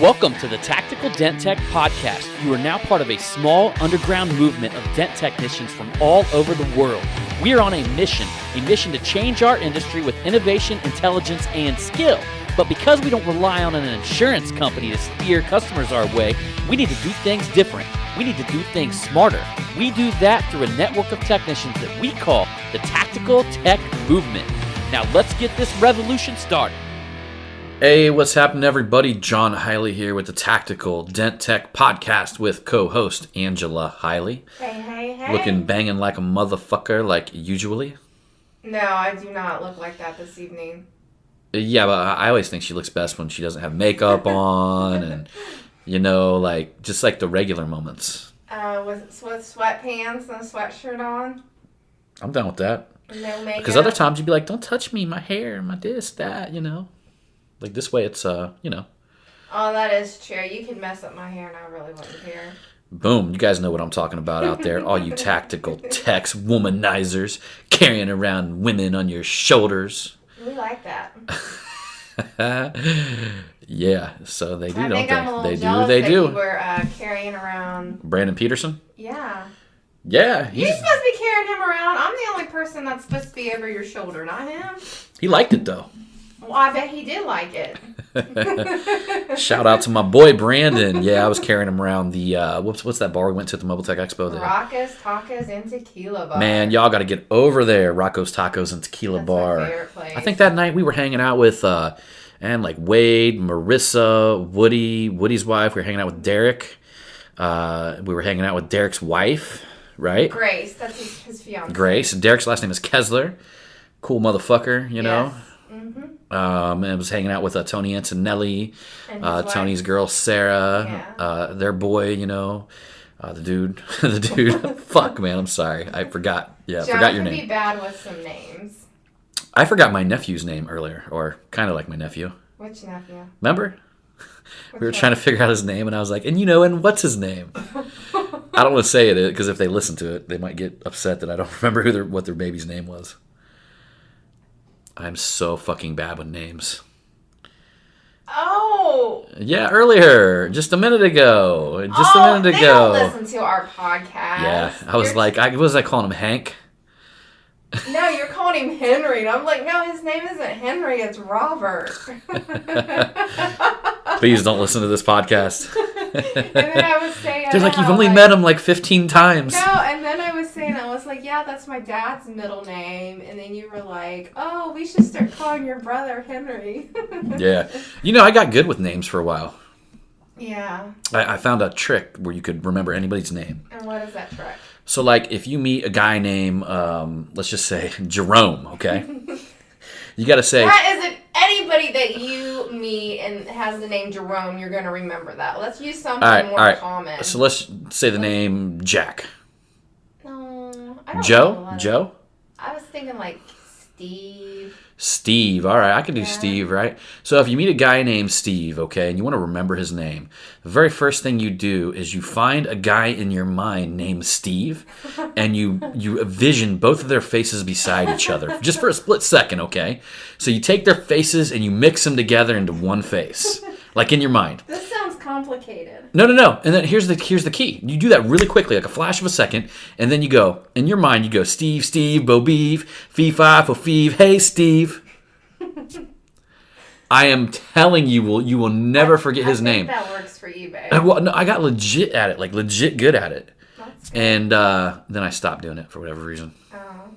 Welcome to the Tactical Dent Tech Podcast. You are now part of a small underground movement of dent technicians from all over the world. We are on a mission to change our industry with innovation, intelligence, and skill. But because we don't rely on an insurance company to steer customers our way, we need to do things different. We need to do things smarter. We do that through a network of technicians that we call the Tactical Tech Movement. Now let's get this revolution started. Hey, what's happening, everybody? John Hiley here with the Tactical Dent Tech Podcast with co-host Angela Hiley. Hey. Looking banging like a motherfucker like usually. No, I do not look like that this evening. Yeah, but I always think she looks best when she doesn't have makeup on and, you know, like, just like the regular moments. With sweatpants and a sweatshirt on. I'm done with that. No makeup. Because other times you'd be like, don't touch me, my hair, my this, that, you know. Like this way it's, you know. Oh, that is true. You can mess up my hair and I really wouldn't care. Boom. You guys know what I'm talking about out there. All you tactical techs, womanizers, carrying around women on your shoulders. We like that. Yeah, so they do, I don't think they? I'm a little They jealous do, they that do. you were carrying around... Brandon Peterson? Yeah. Yeah. You're supposed to be carrying him around. I'm the only person that's supposed to be over your shoulder, not him. He liked it, though. Well, I bet he did like it. Shout out to my boy, Brandon. Yeah, I was carrying him around the, what's that bar we went to at the Mobile Tech Expo? Rocco's Tacos and Tequila Bar. Man, y'all got to get over there. Rocco's Tacos and Tequila That's Bar. my favorite place. I think that night we were hanging out with, like Wade, Marissa, Woody's wife. We were hanging out with Derek. We were hanging out with Derek's wife, right? Grace, that's his fiance. Grace. Derek's last name is Kessler. Cool motherfucker, you know? Yes. Mm-hmm. And I was hanging out with Tony Antonelli, And his Tony's wife. girl Sarah, their boy, you know, the dude. Fuck, man, I'm sorry. I forgot. Yeah, I forgot your John can name. be bad with some names. I forgot my nephew's name earlier, or kind of like my nephew. Which nephew? Remember? We were trying to figure out his name, and I was like, and what's his name? I don't want to say it, because if they listen to it, they might get upset that I don't remember what their baby's name was. I'm so fucking bad with names. Oh! Yeah, earlier. Just a minute ago. They don't listen to our podcast. Yeah, I was like, what was I calling him, Hank? No, you're calling him Henry. And I'm like, no, his name isn't Henry, it's Robert. Please don't listen to this podcast. And then I was saying... They're like, you've only met him like 15 times. No, and then I was like, yeah, that's my dad's middle name. And then you were like, oh, we should start calling your brother Henry. Yeah. You know, I got good with names for a while. Yeah. I found a trick where you could remember anybody's name. And what is that trick? So, like, if you meet a guy named, let's just say, Jerome, okay? You got to say... That isn't anybody that you meet and has the name Jerome, you're going to remember that. Let's use something more common. So let's say the name Jack. No, I don't Joe? know. Joe? I was thinking like Steve. Steve. All right, I can do Steve, right? So if you meet a guy named Steve, okay, and you want to remember his name, the very first thing you do is you find a guy in your mind named Steve, and you envision both of their faces beside each other, just for a split second, okay? So you take their faces and you mix them together into one face, like in your mind. This sounds complicated. No. And then here's the key. You do that really quickly, like a flash of a second, and then you go, in your mind, you go, Steve, Bo Beef, Fee-Fi, Fo-Feeve, hey, Steve. I am telling you, you will never forget his name. That works for you, babe. Well, no, I got legit at it, like legit good at it. That's good. And then I stopped doing it for whatever reason. Oh.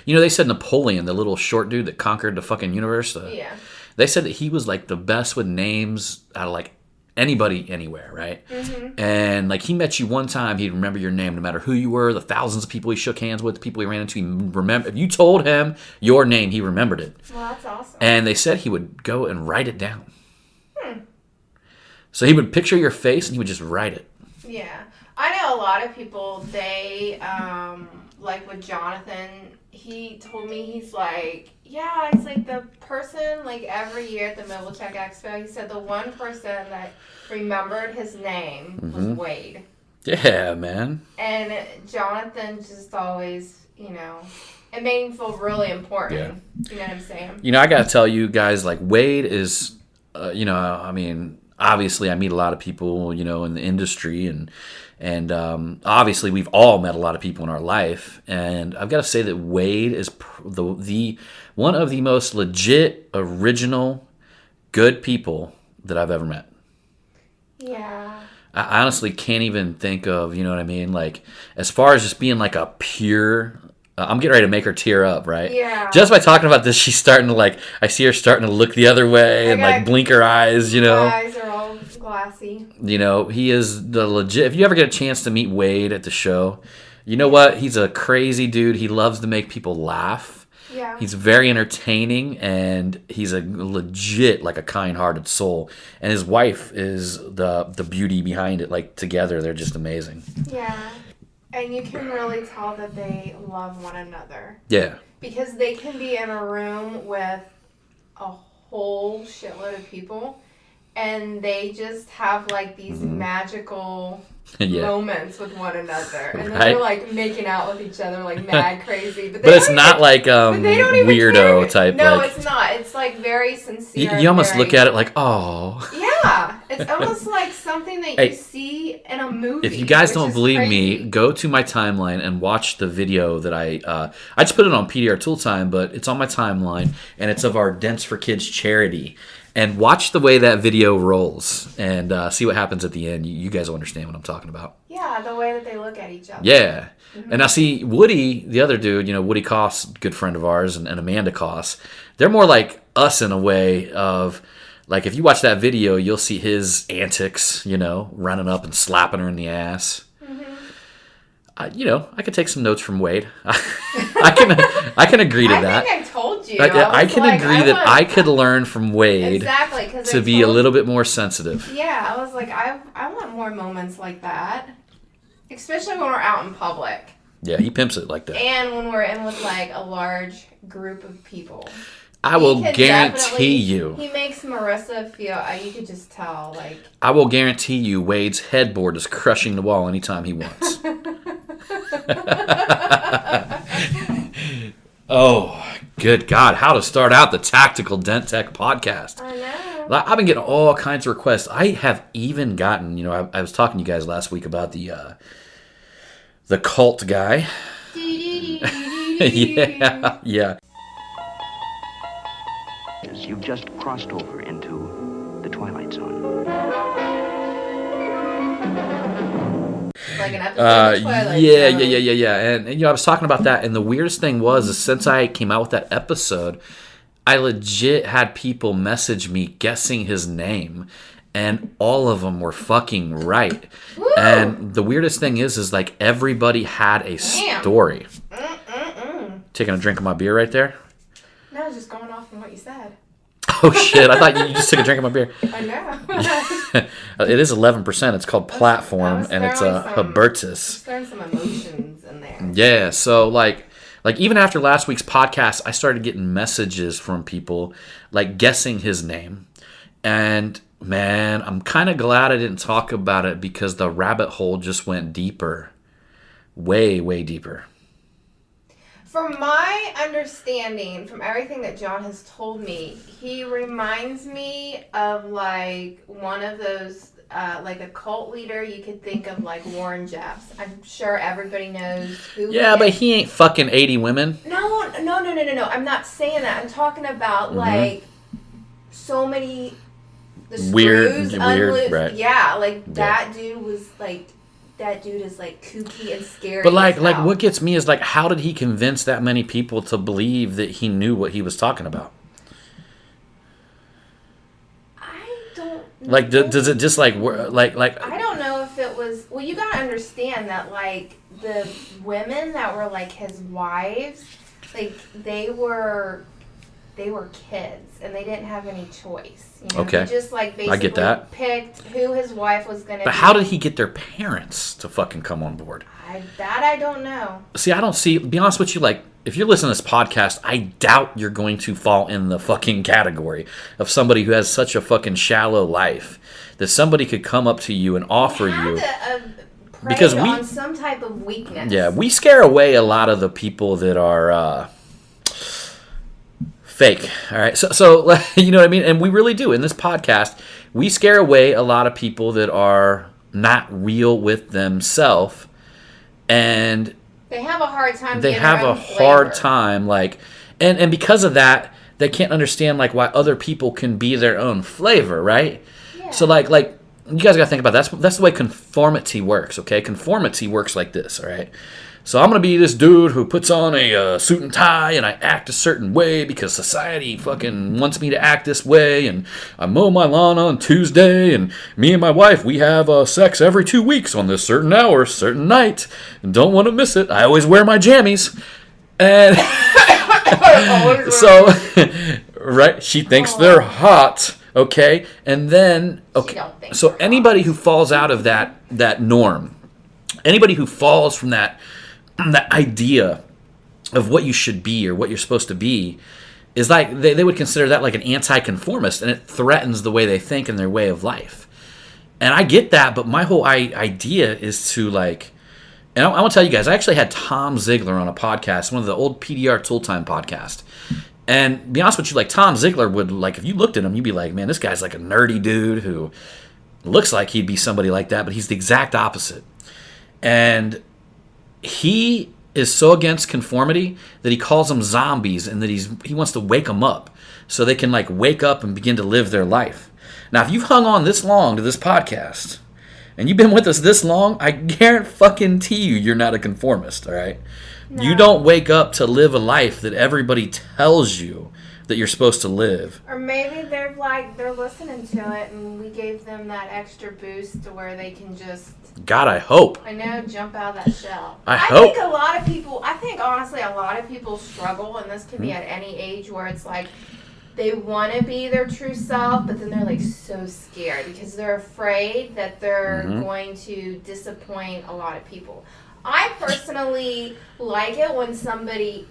You know, they said Napoleon, the little short dude that conquered the fucking universe. Yeah. They said that he was like the best with names out of like anybody anywhere, right? Mm-hmm. And like he met you one time, he'd remember your name no matter who you were, the thousands of people he shook hands with, the people he ran into. He remember if you told him your name, he remembered it. Well, that's awesome. And they said he would go and write it down. So he would picture your face and he would just write it. Yeah. I know a lot of people, they, like with Jonathan, he told me, he's like, yeah, it's like the person, like every year at the Mobile Tech Expo, he said the one person that remembered his name was Wade. Yeah, man. And Jonathan just always, you know, it made him feel really important. Yeah. You know what I'm saying? You know, I got to tell you guys, like, Wade is, you know, I mean, obviously I meet a lot of people, in the industry, and obviously we've all met a lot of people in our life. And I've got to say that Wade is the one of the most legit, original, good people that I've ever met. Yeah. I honestly can't even think of, you know what I mean? Like, as far as just being like a pure, I'm getting ready to make her tear up, right? Yeah. Just by talking about this, she's starting to I see her starting to look the other way and blink her eyes, My eyes are all glassy. He is the legit, if you ever get a chance to meet Wade at the show, you know what? He's a crazy dude. He loves to make people laugh. Yeah. He's very entertaining, and he's a legit, a kind-hearted soul. And his wife is the beauty behind it. Like, together, they're just amazing. Yeah. And you can really tell that they love one another. Yeah. Because they can be in a room with a whole shitload of people, and they just have, these magical... moments with one another, and then they're making out with each other mad crazy. But it's not weirdo type. No, it's not. It's very sincere. You almost look at it oh. Yeah, it's almost like something that you see in a movie. If you guys don't believe me, go to my timeline and watch the video that I just put it on PDR Tool Time, but it's on my timeline, and it's of our Dents for Kids charity. And watch the way that video rolls and see what happens at the end. You guys will understand what I'm talking about. Yeah, the way that they look at each other. Yeah. Mm-hmm. And now see, Woody, the other dude, Woody Koss, good friend of ours, and Amanda Koss, they're more like us in a way of, if you watch that video, you'll see his antics, running up and slapping her in the ass. I could take some notes from Wade. I can agree to that. I think I told you. I can agree that I could learn from Wade to be a little bit more sensitive. Yeah, I was like, I want more moments like that, especially when we're out in public. Yeah, he pimps it like that. And when we're in with a large group of people. I will guarantee you. He makes Marissa feel, you could just tell, I will guarantee you Wade's headboard is crushing the wall anytime he wants. Oh, good God. How to start out the Tactical Dent Tech podcast. I know. I've been getting all kinds of requests. I have even gotten, I was talking to you guys last week about the cult guy. Yeah. You've just crossed over into the Twilight Zone. Like an episode of Twilight Zone. Yeah. And I was talking about that, and the weirdest thing was since I came out with that episode, I legit had people message me guessing his name, and all of them were fucking right. Woo! And the weirdest thing is everybody had a story. Taking a drink of my beer right there? No, I was just going off on what you said. Oh shit, I thought you just took a drink of my beer. I know. It is 11%. It's called Platform, and it's a Hubertus. Throwing some emotions in there. Yeah, so even after last week's podcast, I started getting messages from people guessing his name. And man, I'm kind of glad I didn't talk about it because the rabbit hole just went deeper. Way, way deeper. From my understanding, from everything that John has told me, he reminds me of one of those, a cult leader you could think of Warren Jeffs. I'm sure everybody knows who. Yeah, but he ain't fucking 80 women. No. I'm not saying that. I'm talking about so many the screws weird, right? Yeah, that dude was that dude is kooky and scary. But what gets me is how did he convince that many people to believe that he knew what he was talking about? I don't know. Does it just I don't know if it was. Well, you gotta understand that the women that were his wives, they were kids and they didn't have any choice. Okay. He just basically I get that. Picked who his wife was going to be. But how did he get their parents to fucking come on board? I don't know. See, I don't see, be honest with you, if you're listening to this podcast, I doubt you're going to fall in the fucking category of somebody who has such a fucking shallow life that somebody could come up to you and offer you. Because on some type of weakness. Yeah, we scare away a lot of the people that are fake. All right, so you know what I mean, and we really do in this podcast. we scare away a lot of people that are not real with themselves, and they have a hard time. They have a hard time, like, and because of that, they can't understand like why other people can be their own flavor, right? Yeah. So like you guys got to think about that. That's the way conformity works. Okay, conformity works like this. All right. So I'm going to be this dude who puts on a suit and tie and I act a certain way because society fucking wants me to act this way, and I mow my lawn on Tuesday, and me and my wife, we have sex every 2 weeks on this certain hour, certain night, and don't want to miss it. I always wear my jammies. And so, right, she thinks they're hot, okay? And then, okay, so anybody who falls out of that norm, anybody who falls from that idea of what you should be or what you're supposed to be is like they would consider that like an anti-conformist, and it threatens the way they think and their way of life. And I get that, but my whole idea is to like, and I want to tell you guys, I actually had Tom Ziegler on a podcast, one of the old PDR Tool Time podcast. And to be honest with you, like Tom Ziegler would, like, if you looked at him, you'd be like, man, this guy's like a nerdy dude who looks like he'd be somebody like that, but he's the exact opposite. And he is so against conformity that he calls them zombies, and that he wants to wake them up so they can like wake up and begin to live their life. Now, if you've hung on this long to this podcast and you've been with us this long, I guarantee you you're not a conformist, all right? No. You don't wake up to live a life that everybody tells you that you're supposed to live. Or maybe they're listening to it and we gave them that extra boost to where they can just, God, I hope. I know, jump out of that shell. I think honestly a lot of people struggle, and this can be at any age, where it's like they want to be their true self, but then they're like so scared because they're afraid that they're going to disappoint a lot of people. I personally like it when somebody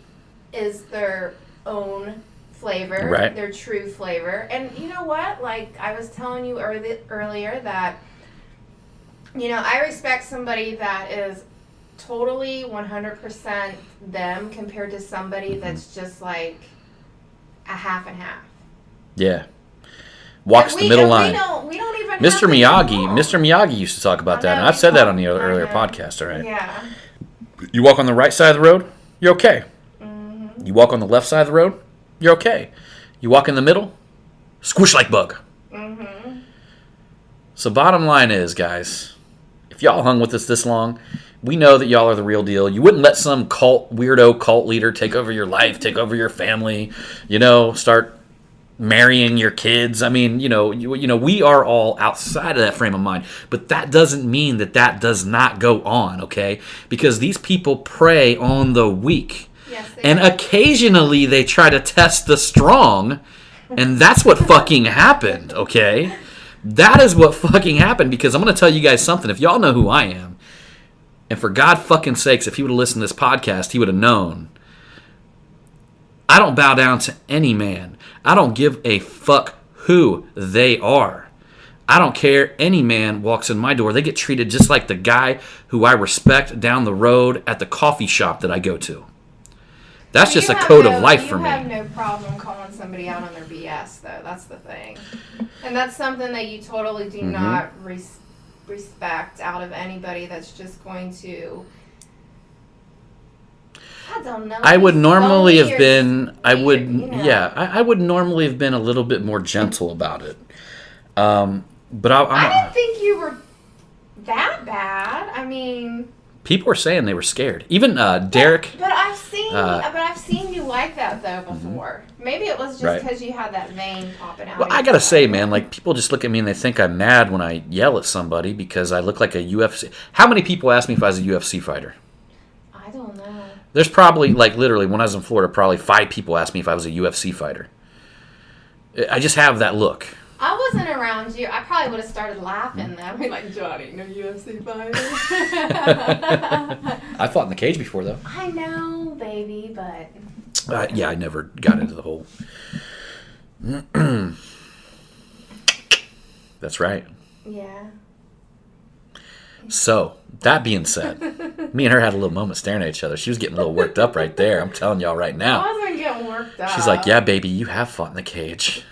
is their own flavor, right, their true flavor. And you know what? Like I was telling you earlier that, you know, I respect somebody that is totally 100% them compared to somebody that's just like a half and half. Yeah. Walks the middle line. We don't even Mr. Miyagi used to talk about that, and I've said that on the earlier podcast, all right? Yeah. You walk on the right side of the road, you're okay. Mm-hmm. You walk on the left side of the road, you're okay. You walk in the middle, squish like bug. Mm-hmm. So bottom line is, guys, if y'all hung with us this long, we know that y'all are the real deal. You wouldn't let some weirdo cult leader take over your life, take over your family, start marrying your kids. I mean, we are all outside of that frame of mind, but that doesn't mean that does not go on, okay? Because these people prey on the weak. Yes, and occasionally they try to test the strong, and that's what fucking happened, okay? That is what fucking happened, because I'm going to tell you guys something. If y'all know who I am, and for God fucking sakes, if he would have listened to this podcast, he would have known. I don't bow down to any man. I don't give a fuck who they are. I don't care. Any man walks in my door, they get treated just like the guy who I respect down the road at the coffee shop that I go to. That's just a code of life for me. You have no problem calling somebody out on their BS, though. That's the thing. And that's something that you totally do not respect out of anybody that's just going to... I don't know. I would normally have been. I would normally have been a little bit more gentle about it. But I didn't think you were that bad. I mean, people were saying they were scared. Even Derek. But I've seen you like that though before. Maybe it was just because you had that vein popping out. Well, I gotta say, man, like people just look at me and they think I'm mad when I yell at somebody because I look like a UFC. How many people ask me if I was a UFC fighter? I don't know. There's probably, like, literally, when I was in Florida, probably 5 people asked me if I was a UFC fighter. I just have that look. I wasn't around you. I probably would have started laughing, though. I'd be like, Johnny, no UFC fighter. I fought in the cage before, though. I know, baby, but... yeah, I never got into the whole... That's right. Yeah. So, that being said, me and her had a little moment staring at each other. She was getting a little worked up right there. I'm telling y'all right now. I wasn't getting worked up. She's like, yeah, baby, you have fought in the cage.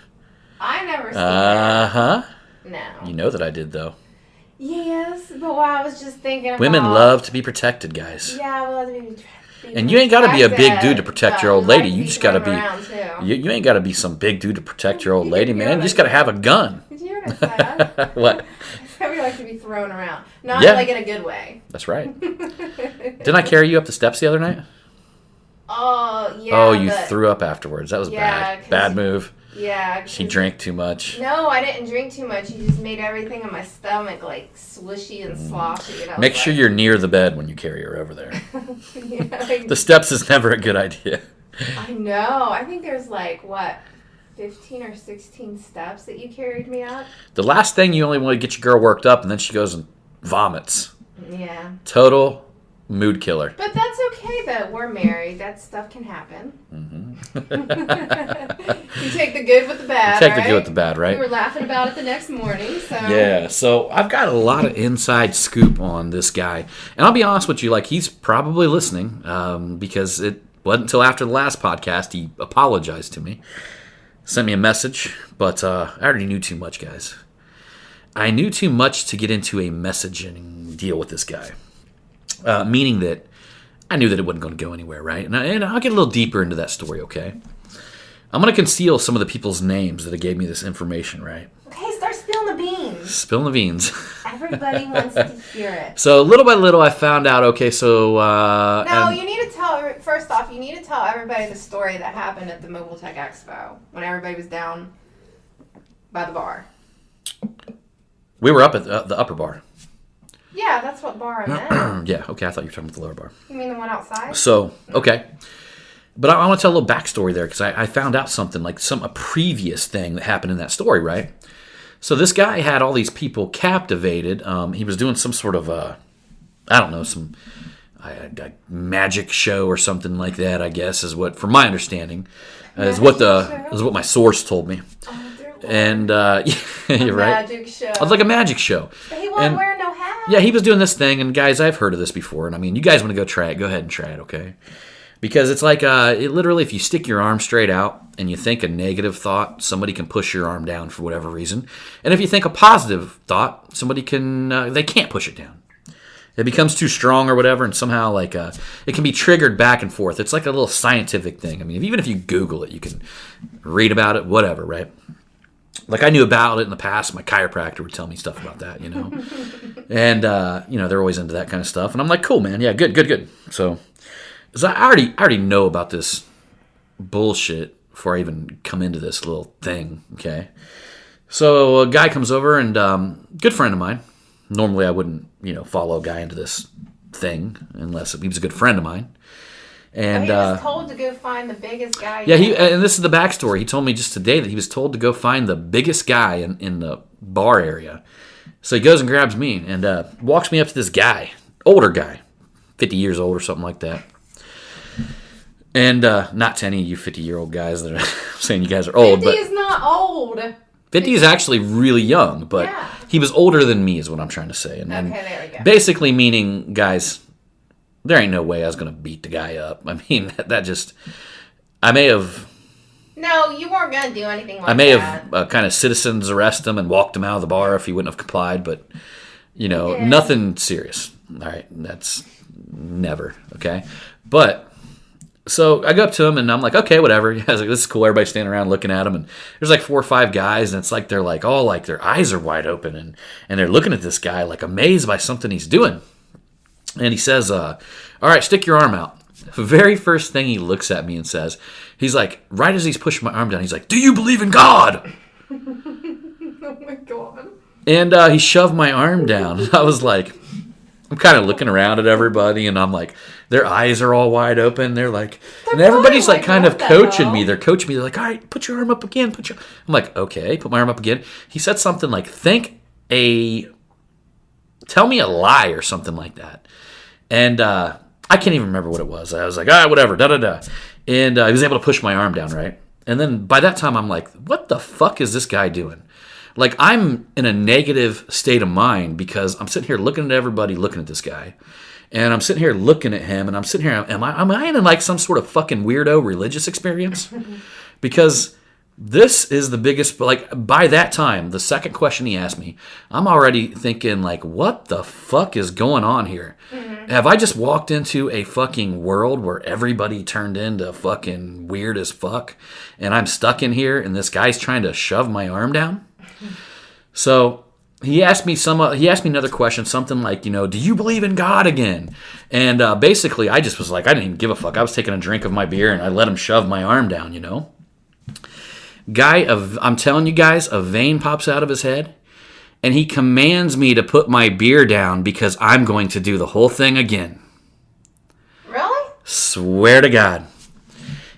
I never seen that. No. You know that I did, though. Yes, but what I was just thinking about... Women love to be protected, guys. Yeah, we love to be and you ain't got to be a big dude to protect your old lady. Like You just got to be... You ain't got to be some big dude to protect your old lady, man. You just got to have a gun. Did you hear what I said? What? We like to be thrown around. Not Yeah. like in a good way. That's right. Didn't I carry you up the steps the other night? Oh, yeah. Oh, you threw up afterwards. That was bad. Bad move. Yeah. She drank too much. No, I didn't drink too much. You just made everything in my stomach like swishy and sloshy. And Make sure you're near the bed when you carry her over there. Yeah, The steps is never a good idea. I know. I think there's like, what, 15 or 16 steps that you carried me up? The last thing, you only want to get your girl worked up, and then she goes and vomits. Yeah. Total mood killer. But that's okay, though. We're married. That stuff can happen. You take the good with the bad, Take the good with the bad, right? We were laughing about it the next morning, so... Yeah, so I've got a lot of inside scoop on this guy. And I'll be honest with you, like, he's probably listening, because it wasn't until after the last podcast he apologized to me. Sent me a message, but I already knew too much, guys. I knew too much to get into a messaging deal with this guy. Meaning that I knew that it wasn't going to go anywhere, right? And I'll get a little deeper into that story, okay? I'm going to conceal some of the people's names that gave me this information, right? Okay, start spilling the beans. Spilling the beans. Everybody wants to hear it. So little by little, I found out, okay, so... No, you need to tell, first off, you need to tell everybody the story that happened at the Mobile Tech Expo when everybody was down by the bar. We were up at the upper bar. Yeah, that's what bar I meant. Yeah, okay, I thought you were talking about the lower bar. You mean the one outside? So, okay. But I want to tell a little backstory there because I found out something, like a previous thing that happened in that story, right? So this guy had all these people captivated. He was doing some sort of, I don't know, some a magic show or something like that, I guess, is what, from my understanding, is what my source told me. Oh, dear Lord. And, you're right. Magic show. It was like a magic show. But he wasn't wearing no hat. Yeah, he was doing this thing, and guys, I've heard of this before, and I mean, you guys want to go try it, go ahead and try it, okay? Because it's like, it literally, if you stick your arm straight out and you think a negative thought, somebody can push your arm down for whatever reason. And if you think a positive thought, somebody can, they can't push it down. It becomes too strong or whatever, and somehow, like, it can be triggered back and forth. It's like a little scientific thing. I mean, even if you Google it, you can read about it, whatever, right? Like, I knew about it in the past. My chiropractor would tell me stuff about that, you know? And, they're always into that kind of stuff. And I'm like, cool, man. Yeah, good. So I already know about this bullshit before I even come into this little thing, okay? So a guy comes over, and good friend of mine. Normally I wouldn't, follow a guy into this thing unless he was a good friend of mine. And he was told to go find the biggest guy. Yeah, and this is the backstory. He told me just today that he was told to go find the biggest guy in the bar area. So he goes and grabs me and walks me up to this guy, older guy, 50 years old or something like that. And not to any of you 50-year-old guys that are saying you guys are old. 50 is not old. 50 is actually really young, but he was older than me is what I'm trying to say. And there we go. Basically meaning, guys, there ain't no way I was going to beat the guy up. I mean, I may have... No, you weren't going to do anything like that. I may have kind of citizens arrest him and walked him out of the bar if he wouldn't have complied, but, nothing serious. All right, that's never, okay? But... So I go up to him and I'm like, okay, whatever. I was like, this is cool. Everybody's standing around looking at him, and there's like 4 or 5 guys, and it's like they're like all like their eyes are wide open, and they're looking at this guy like amazed by something he's doing. And he says, all right, stick your arm out. The very first thing he looks at me and says, he's like, right as he's pushing my arm down, he's like, do you believe in God? Oh my God. And he shoved my arm down. I was like, I'm kind of looking around at everybody, and I'm like, their eyes are all wide open. They're like, and everybody's like kind of coaching me. They're coaching me. They're like, all right, put your arm up again. I'm like, okay, put my arm up again. He said something like, tell me a lie or something like that. And I can't even remember what it was. I was like, whatever, da-da-da. And he was able to push my arm down, right? And then by that time, I'm like, what the fuck is this guy doing? Like, I'm in a negative state of mind because I'm sitting here looking at everybody, looking at this guy. And I'm sitting here looking at him, and I'm sitting here, am I in like some sort of fucking weirdo religious experience? Because This is the biggest, like, by that time, the second question he asked me, I'm already thinking, like, what the fuck is going on here? Mm-hmm. Have I just walked into a fucking world where everybody turned into fucking weird as fuck, and I'm stuck in here, and this guy's trying to shove my arm down? So he asked me another question, something like, do you believe in God again? And basically, I just was like, I didn't even give a fuck. I was taking a drink of my beer, and I let him shove my arm down, Guy, I'm telling you guys, a vein pops out of his head, and he commands me to put my beer down because I'm going to do the whole thing again. Really? Swear to God.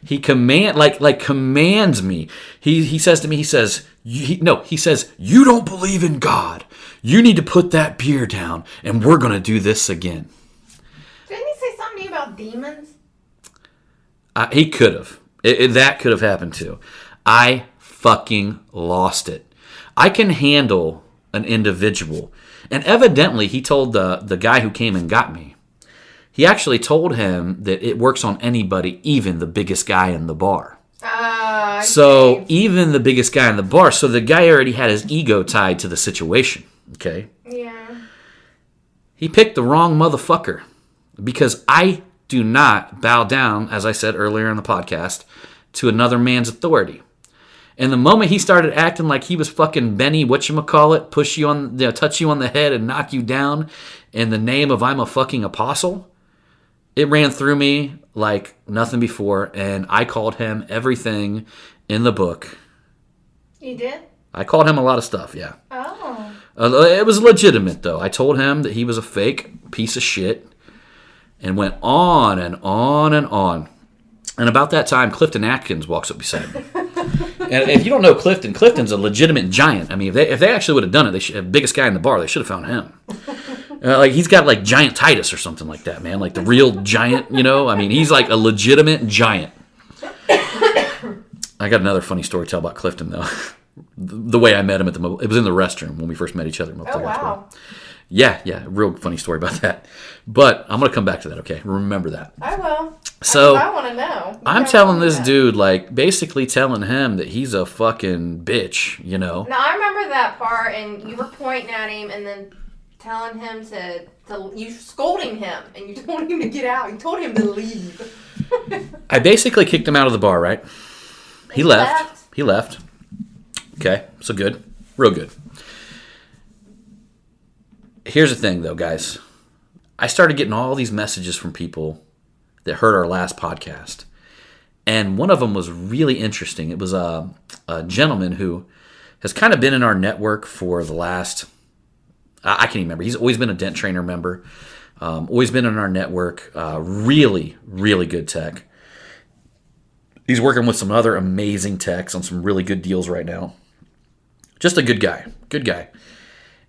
He commands me. He says to me, he says, you don't believe in God. You need to put that beer down, and we're going to do this again. Didn't he say something to you about demons? He could have. That could have happened too. I fucking lost it. I can handle an individual. And evidently, he told the guy who came and got me, he actually told him that it works on anybody, even the biggest guy in the bar. So even the biggest guy in the bar, so the guy already had his ego tied to the situation, okay? Yeah. He picked the wrong motherfucker because I do not bow down, as I said earlier in the podcast, to another man's authority. And the moment he started acting like he was fucking Benny whatchamacallit, touch you on the head and knock you down in the name of I'm a fucking apostle, it ran through me like nothing before, and I called him everything in the book. You did? I called him a lot of stuff, yeah. Oh. It was legitimate, though. I told him that he was a fake piece of shit and went on and on and on. And about that time, Clifton Atkins walks up beside me. And if you don't know Clifton's a legitimate giant. I mean, if they actually would have done it, the biggest guy in the bar, they should have found him. He's got like giant Titus or something like that, man. Like the real giant, I mean, he's like a legitimate giant. I got another funny story to tell about Clifton, though. The way I met him it was in the restroom when we first met each other. Oh, wow. Yeah, real funny story about that. But I'm going to come back to that, okay? Remember that. I will. So I want to know. I'm telling this dude, like, basically telling him that he's a fucking bitch, Now, I remember that part, and you were pointing at him and then telling him to you scolding him, and you told him to get out. You told him to leave. I basically kicked him out of the bar, right? He left. He left. Okay, so good. Real good. Here's the thing, though, guys. I started getting all these messages from people that heard our last podcast. And one of them was really interesting. It was a gentleman who has kind of been in our network for the last, I can't even remember. He's always been a Dent Trainer member. Always been in our network. Really, really good tech. He's working with some other amazing techs on some really good deals right now. Just a good guy. Good guy.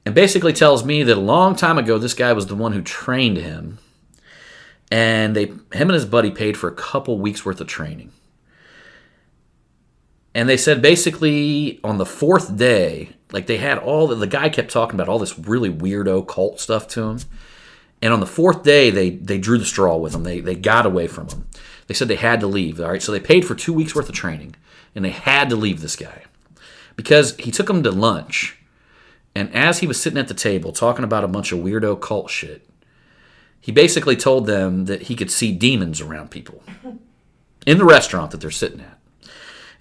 And basically tells me that a long time ago, this guy was the one who trained him. And him and his buddy paid for a couple weeks worth of training. And they said basically on the fourth day, like they had the guy kept talking about all this really weirdo cult stuff to him. And on the fourth day, they drew the straw with him. They got away from him. They said they had to leave. All right, so they paid for 2 weeks worth of training. And they had to leave this guy. Because he took them to lunch. And as he was sitting at the table talking about a bunch of weirdo cult shit, he basically told them that he could see demons around people in the restaurant that they're sitting at.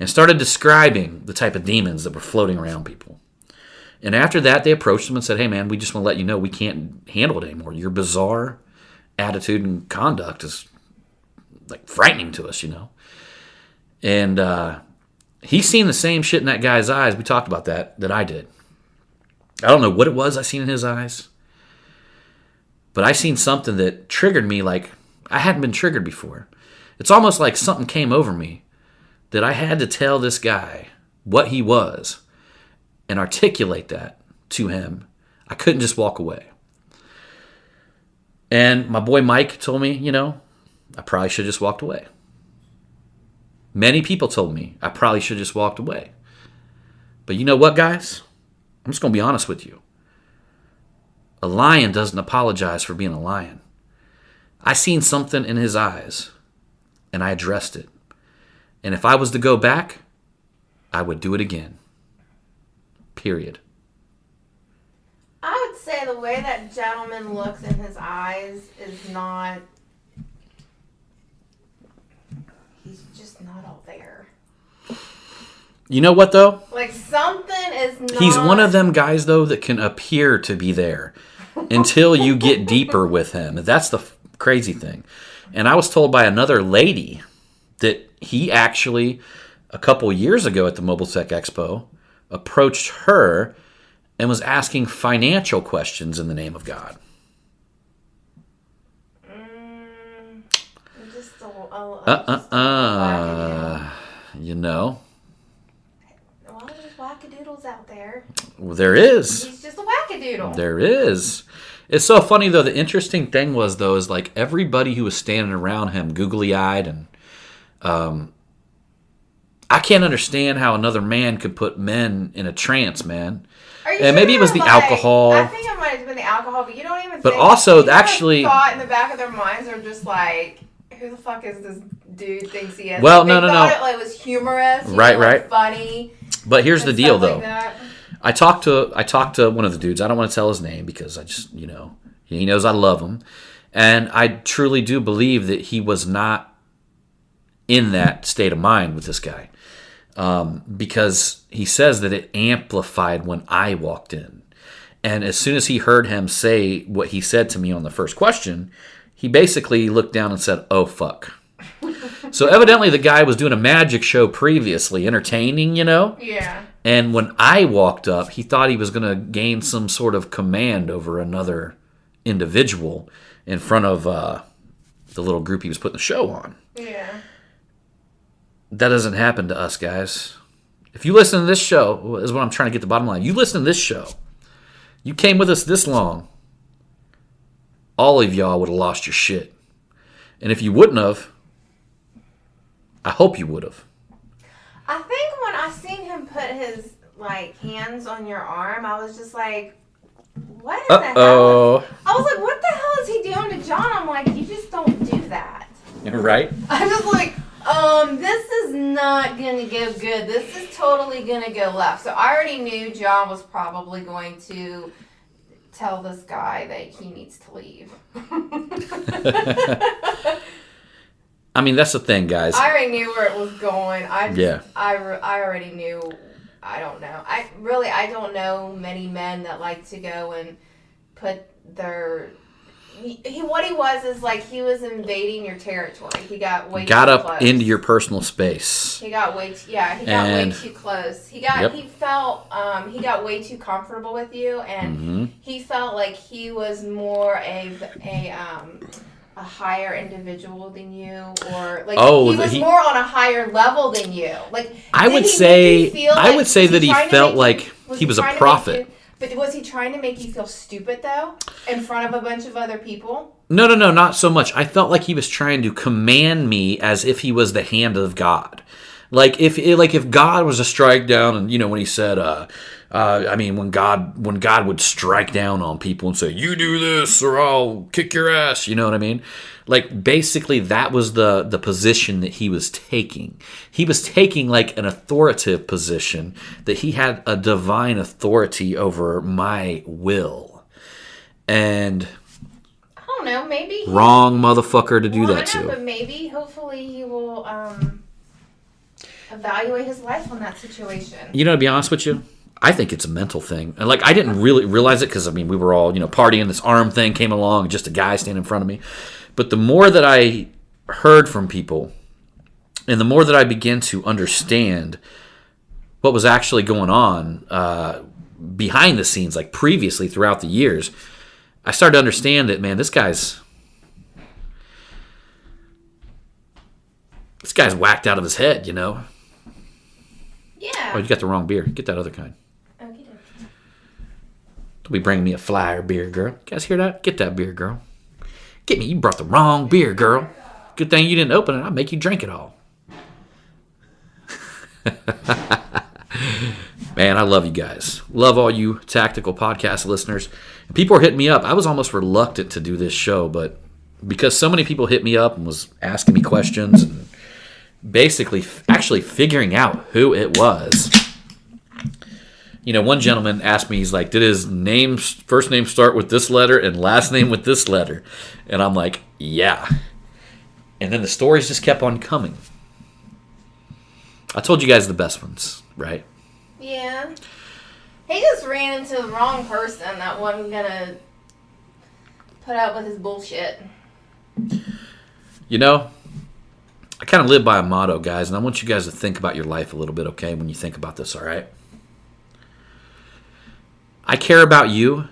And started describing the type of demons that were floating around people. And after that, they approached him and said, hey, man, we just want to let you know we can't handle it anymore. Your bizarre attitude and conduct is like frightening to us, And he's seen the same shit in that guy's eyes. We talked about that I did. I don't know what it was I seen in his eyes. But I seen something that triggered me like I hadn't been triggered before. It's almost like something came over me that I had to tell this guy what he was and articulate that to him. I couldn't just walk away. And my boy Mike told me, I probably should have just walked away. Many people told me I probably should have just walked away. But you know what, guys? I'm just going to be honest with you. A lion doesn't apologize for being a lion. I seen something in his eyes, and I addressed it. And if I was to go back, I would do it again. Period. I would say the way that gentleman looks in his eyes is not. He's just not all there. You know what, though? Like, something is not. He's one of them guys, though, that can appear to be there until you get deeper with him. That's the crazy thing. And I was told by another lady that he actually, a couple years ago at the Mobile Tech Expo, approached her and was asking financial questions in the name of God. Just You know. Well, there's wackadoodles out there. Well, there is. He's just a wackadoodle. There is. It's so funny, though. The interesting thing was, though, is like everybody who was standing around him, googly-eyed, and I can't understand how another man could put men in a trance, man. And maybe it was the alcohol. I think it might have been the alcohol, but you don't even. But also, actually, thought in the back of their minds are just like, who the fuck is this dude? Thinks he is. Well, like, no. It was humorous, right. funny. But here's the deal, though. Like I talked to one of the dudes. I don't want to tell his name because I just, he knows I love him, and I truly do believe that he was not in that state of mind with this guy. Because he says that it amplified when I walked in. And as soon as he heard him say what he said to me on the first question, he basically looked down and said, "Oh, fuck." So evidently the guy was doing a magic show previously, entertaining, Yeah. And when I walked up, he thought he was going to gain some sort of command over another individual in front of the little group he was putting the show on. Yeah. That doesn't happen to us, guys. If you listen to this show, is what I'm trying to get the bottom line. You listen to this show. You came with us this long. All of y'all would have lost your shit. And if you wouldn't have, I hope you would have. I think when I seen him put his hands on your arm, I was just like, what in the hell? I was like, what the hell is he doing to John? I'm like, you just don't do that. Right? I'm just like, this is not going to go good. This is totally going to go left. So I already knew John was probably going to tell this guy that he needs to leave. I mean, that's the thing, guys. I already knew where it was going. Yeah. I already knew. I don't know. I don't know many men that like to go and put their... what he was is he was invading your territory. He got way too up close. Into your personal space. He got way too close. He got way too comfortable with you, and he felt like he was more a higher individual than you, or he was more on a higher level than you. I would say that he felt like he was a prophet. But was he trying to make you feel stupid, though, in front of a bunch of other people? No, not so much. I felt like he was trying to command me as if he was the hand of God. If God was to strike down, and when he said, when God would strike down on people and say, "You do this or I'll kick your ass," you know what I mean? Basically that was the position that he was taking. He was taking an authoritative position, that he had a divine authority over my will. And I don't know, maybe wrong motherfucker to do that to. But maybe, hopefully, he will evaluate his life on that situation. To be honest with you, I think it's a mental thing. And I didn't really realize it because, we were all, partying. This arm thing came along, just a guy standing in front of me. But the more that I heard from people, and the more that I began to understand what was actually going on behind the scenes, previously throughout the years, I started to understand that, man, this guy's whacked out of his head, Yeah. Oh, you got the wrong beer. Get that other kind. Okay. Don't be bringing me a flyer beer, girl. You guys hear that? Get that beer, girl. Get me. You brought the wrong beer, girl. Good thing you didn't open it. I'll make you drink it all. Man, I love you guys. Love all you Tactical Podcast listeners. People are hitting me up. I was almost reluctant to do this show, but because so many people hit me up and was asking me questions and basically actually figuring out who it was. One gentleman asked me, he's like, did his first name start with this letter and last name with this letter? And I'm like, yeah. And then the stories just kept on coming. I told you guys the best ones, right? Yeah. He just ran into the wrong person that wasn't going to put up with his bullshit. I kind of live by a motto, guys, and I want you guys to think about your life a little bit, okay, when you think about this, all right? I care about you,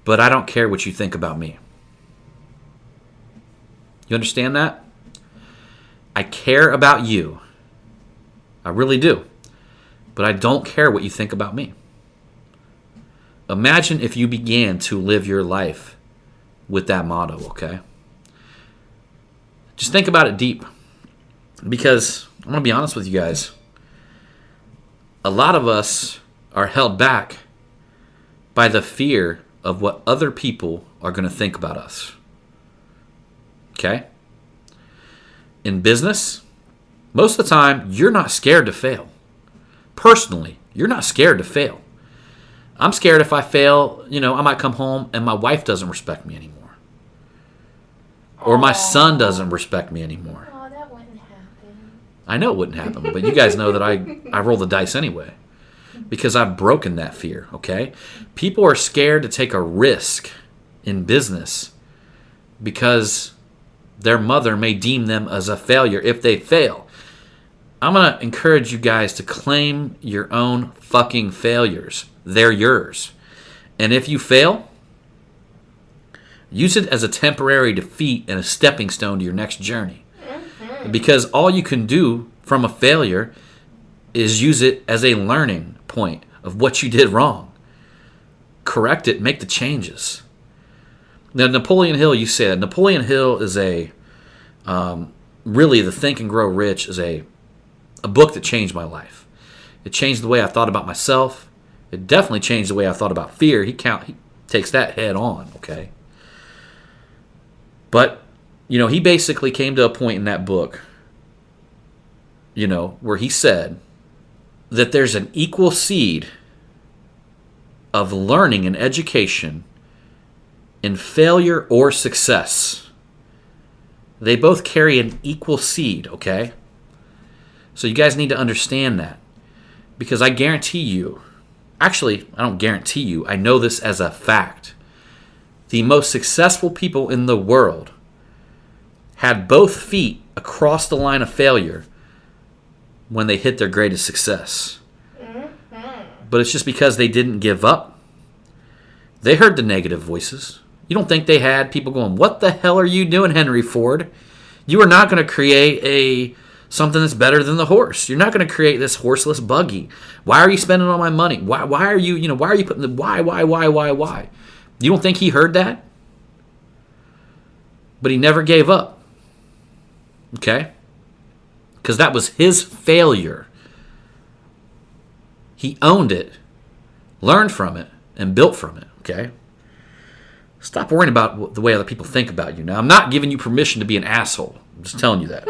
but I don't care what you think about me. You understand that? I care about you. I really do. But I don't care what you think about me. Imagine if you began to live your life with that motto, okay? Just think about it deep. Because I'm going to be honest with you guys. A lot of us are held back by the fear of what other people are going to think about us. Okay? In business, most of the time, you're not scared to fail. Personally, you're not scared to fail. I'm scared if I fail, I might come home and my wife doesn't respect me anymore. Or my son doesn't respect me anymore. Oh, that wouldn't happen. I know it wouldn't happen, but you guys know that I roll the dice anyway. Because I've broken that fear, okay? People are scared to take a risk in business because their mother may deem them as a failure if they fail. I'm going to encourage you guys to claim your own fucking failures. They're yours. And if you fail, use it as a temporary defeat and a stepping stone to your next journey. Because all you can do from a failure is use it as a learning point of what you did wrong. Correct it, make the changes. Now, Napoleon Hill, you said, Napoleon Hill is really, the Think and Grow Rich is a book that changed my life. It changed the way I thought about myself. It definitely changed the way I thought about fear. He takes that head on, okay? But, he basically came to a point in that book, where he said that there's an equal seed of learning and education in failure or success. They both carry an equal seed, okay? So you guys need to understand that. Because I guarantee you, actually, I don't guarantee you, I know this as a fact. The most successful people in the world had both feet across the line of failure when they hit their greatest success. But it's just because they didn't give up. They heard the negative voices. You don't think they had people going, what the hell are you doing, Henry Ford? You are not going to create something that's better than the horse. You're not going to create this horseless buggy. Why are you spending all my money? Why are you putting the why? You don't think he heard that? But he never gave up. Okay? Because that was his failure. He owned it, learned from it, and built from it. Okay? Stop worrying about the way other people think about you. Now, I'm not giving you permission to be an asshole. I'm just telling you that.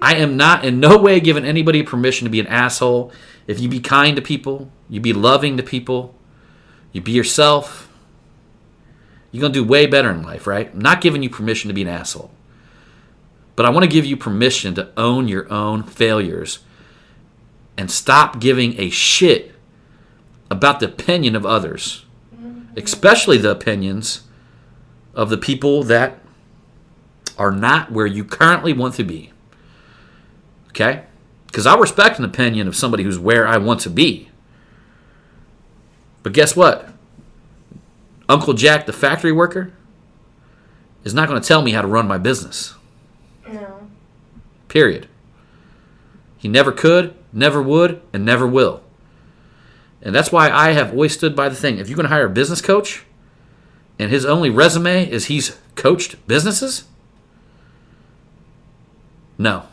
I am not in no way giving anybody permission to be an asshole. If you be kind to people, you be loving to people, you be yourself, you're going to do way better in life, right? I'm not giving you permission to be an asshole. But I want to give you permission to own your own failures and stop giving a shit about the opinion of others, especially the opinions of the people that are not where you currently want to be. Okay? Because I respect an opinion of somebody who's where I want to be. But guess what? Uncle Jack, the factory worker, is not going to tell me how to run my business. No. Period. He never could, never would, and never will. And that's why I have always stood by the thing. If you're going to hire a business coach, and his only resume is he's coached businesses, no.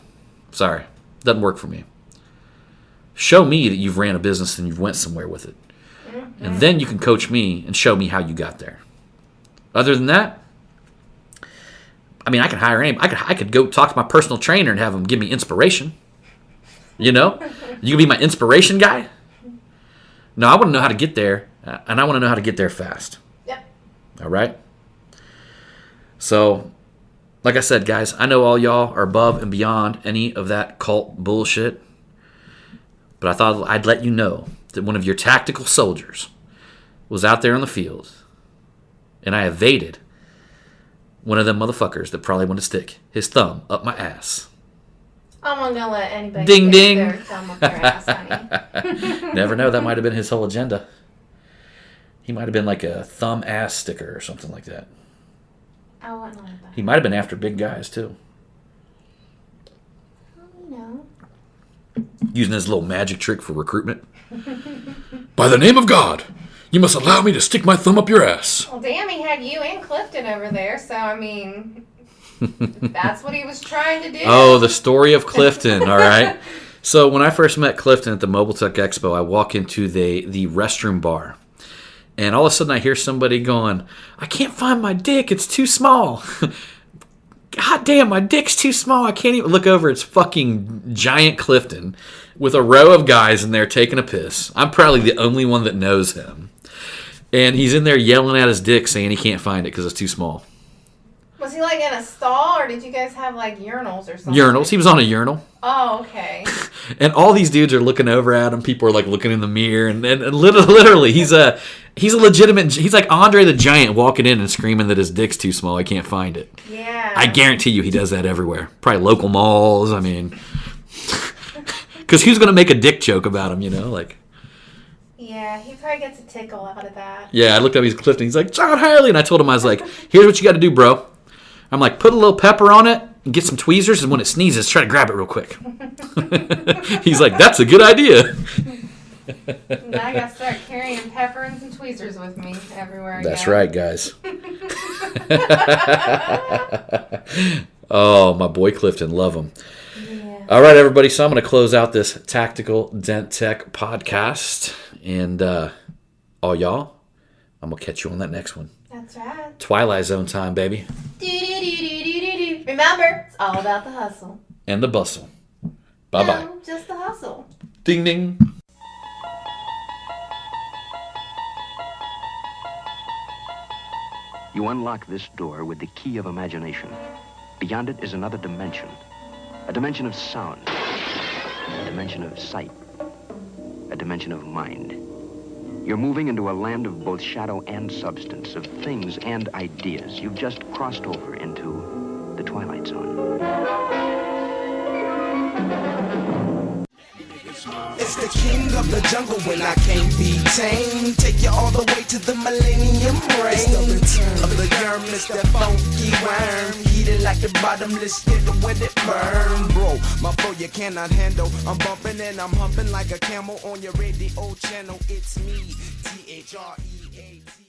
Sorry. Doesn't work for me. Show me that you've ran a business and you've went somewhere with it. And then you can coach me and show me how you got there. Other than that, I mean, I can hire anybody. I could go talk to my personal trainer and have him give me inspiration. You know? You can be my inspiration guy? No, I want to know how to get there, and I want to know how to get there fast. Yep. All right? So, like I said, guys, I know all y'all are above and beyond any of that cult bullshit, but I thought I'd let you know that one of your tactical soldiers was out there on the field, and I evaded one of them motherfuckers that probably wanted to stick his thumb up my ass. I'm not gonna let anybody Ding, stick ding. their thumb up their ass, honey. Never know, that might have been his whole agenda. He might have been like a thumb ass sticker or something like that. I wouldn't let that. He might have been after big guys too. You know. Using his little magic trick for recruitment. By the name of God, you must allow me to stick my thumb up your ass. Well, damn, he had you and Clifton over there, so I mean, that's what he was trying to do. Oh, the story of Clifton, all right? So when I first met Clifton at the Mobile Tech Expo, I walk into the restroom bar. And all of a sudden I hear somebody going, I can't find my dick, it's too small. God damn, my dick's too small. I can't even look over. It's fucking giant Clifton with a row of guys in there taking a piss. I'm probably the only one that knows him. And he's in there yelling at his dick saying he can't find it because it's too small. Was he like in a stall, or did you guys have like urinals or something? Urinals. He was on a urinal. Oh, okay. And all these dudes are looking over at him. People are like looking in the mirror. And literally, he's a legitimate, he's like Andre the Giant walking in and screaming that his dick's too small. I can't find it. Yeah. I guarantee you he does that everywhere. Probably local malls. I mean, because who's going to make a dick joke about him, you know? Like, yeah, he probably gets a tickle out of that. yeah, I looked up, he's Clifton. He's like, John Harley. And I told him, I was like, here's what you got to do, bro. I'm like, put a little pepper on it and get some tweezers, and when it sneezes, try to grab it real quick. He's like, that's a good idea. Now I gotta start carrying pepper and some tweezers with me everywhere I That's go. right, guys. Oh, my boy Clifton. Love him. Yeah. All right, everybody. So I'm going to close out this Tactical Dent Tech podcast. And all y'all, I'm going to catch you on that next one. That's right. Twilight Zone time, baby. Do-do-do-do-do-do-do. Remember, it's all about the hustle. And the bustle. Bye-bye. No, just the hustle. Ding, ding. You unlock this door with the key of imagination. Beyond it is another dimension. A dimension of sound. A dimension of sight. A dimension of mind. You're moving into a land of both shadow and substance, of things and ideas. You've just crossed over into the Twilight Zone. It's the king of the jungle when I can't be tamed. Take you all the way to the millennium reign. It's the return of the germ, it's that funky worm. Heated like the bottomless pit when it burn. Bro, my flow you cannot handle. I'm bumping and I'm humping like a camel on your radio channel. It's me, THREAT.